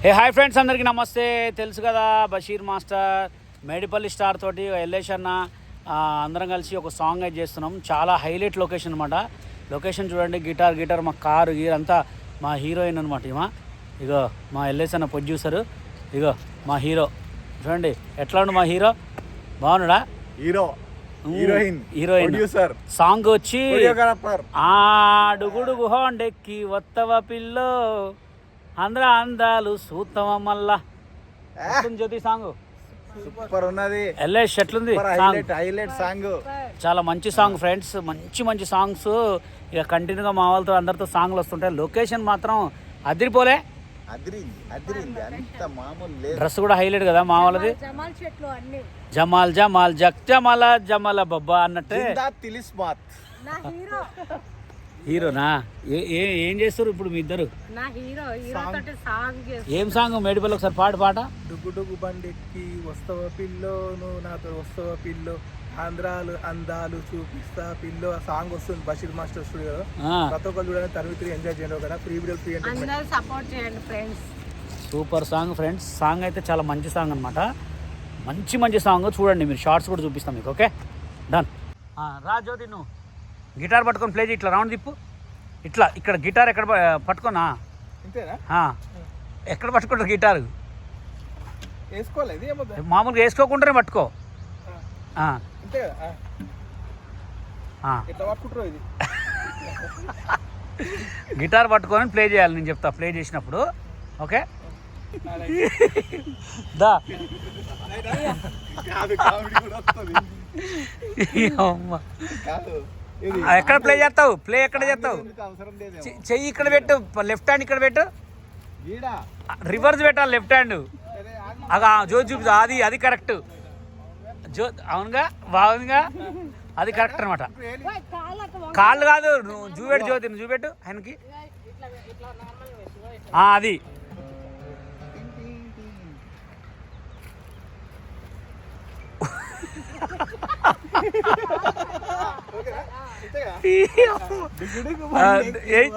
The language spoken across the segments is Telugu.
హాయ్ ఫ్రెండ్స్, అందరికీ నమస్తే. తెలుసు కదా, బషీర్ మాస్టర్ మేడిపల్లి స్టార్ తోటి ఎల్లేష్ అన్న అందరం కలిసి ఒక సాంగ్ అయితే చేస్తున్నాం. చాలా హైలైట్ లొకేషన్ అనమాట. లొకేషన్ చూడండి, గిటార్ మా కారు అంతా మా హీరోయిన్ అనమాట. ఇగో మా ఎల్లేష్ అన్న ప్రొడ్యూసరు, ఇగో మా హీరో చూడండి ఎట్లా ఉండు. మా హీరో బాగున్నాడా? హీరోయిన్ సాంగ్ వచ్చి ఆడుగుడుగు హోండెక్కి వత్తవ పిల్లో అందరూ అందాలు సూత్తమ మళ్ళా జ్యోతి సాంగ్ సూపర్ ఉన్నది. ఎల్లేష్ ఎట్లుంది? హైలైట్ సాంగ్, చాలా మంచి సాంగ్ ఫ్రెండ్స్. మంచి సాంగ్స్ ఇక కంటిన్యూగా మా వాళ్ళతో అందరితో సాంగ్లు వస్తుంటాయి. లొకేషన్ మాత్రం అదిరిపోలే, అంత మామూలు లేదు. డ్రెస్ కూడా హైలైట్ కదా మా వాళ్ళది. జమాల్ జమాల్ జమాల జమాల బబ్బా అన్నట్టే. హీరోనా? ఏం చేస్తారు ఇప్పుడు మీ ఇద్దరు? ఏం సాంగ్ మేడిపల్లి ఒకసారి పాట. డుగ్గు బండెక్కి వస్తవ పిల్లో, నువ్వు నాతో వస్తవ పిల్లో, ఆంధ్రాలు అందాలు చూపిస్తా పిల్లో. ఆ సాంగ్ వస్తుంది బషీర్ మాస్టర్ స్టూడియోలో. ప్రతి ఒక్కరు చూడండి, తరిమి ఎంజాయ్ చేయండి కదా. ఫ్రీ వీడియో సపోర్ట్ చేయండి friends. Super song friends. Song అయితే చాలా మంచి సాంగ్ అనమాట. మంచి సాంగ్ చూడండి మీరు. షార్ట్స్ కూడా చూపిస్తాం మీకు. Okay done. జ్యోతి నువ్వు గిటార్ పట్టుకొని ప్లే చేయి. ఇట్లా రౌండ్ తిప్పు. ఇట్లా ఇక్కడ గిటార్ ఎక్కడ పట్టుకోనా? ఎక్కడ పట్టుకుంటారు గిటారు? మామూలుగా వేసుకోకుండానే పట్టుకో. గిటార్ పట్టుకొని ప్లే చేయాలి, నేను చెప్తా ప్లే చేసినప్పుడు. ఓకే దా. ఎక్కడ ప్లే చేస్తావు? ప్లే ఎక్కడ చేస్తావు? చెయ్యి ఇక్కడ పెట్టు, లెఫ్ట్ హ్యాండ్ ఇక్కడ పెట్టు, రివర్స్ పెట్టాలి లెఫ్ట్ హ్యాండ్. జ్యోతి చూపిస్తా. అది కరెక్ట్ అవునుగా, బాగుందిగా, అది కరెక్ట్ అనమాట. కాళ్ళు కాదు, నువ్వు చూపెట్టు జ్యోతి, నువ్వు చూపెట్టు ఆయనకి. అది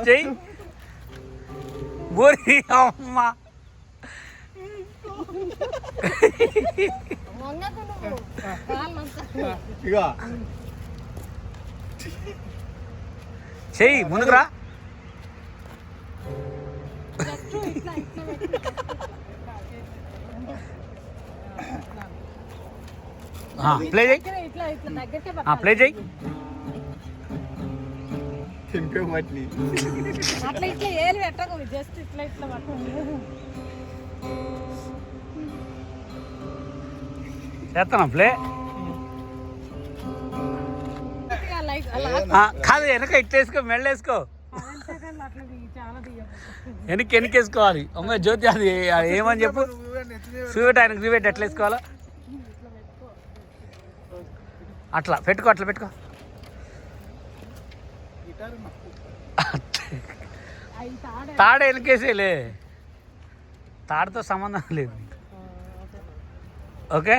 చెయ్యి బోరి అమ్మ. చెయ్యి ముందుకు రా. ప్లే చేయి, ప్లే చేయి. చేస్తాను ప్లే. కాదు, వెనక ఇట్లేసుకో, మెళ్ళేసుకో, వెనక్కేసుకోవాలి. అమ్మాయి జ్యోతి అది ఏమని చెప్పు, చూపెట్టు ఆయనకు, చూపెట్టు ఎట్లా వేసుకోవాలో. అట్లా పెట్టుకో. తాడ వెనకేసేలే, తాడుతో సంబంధం లేదు. ఓకే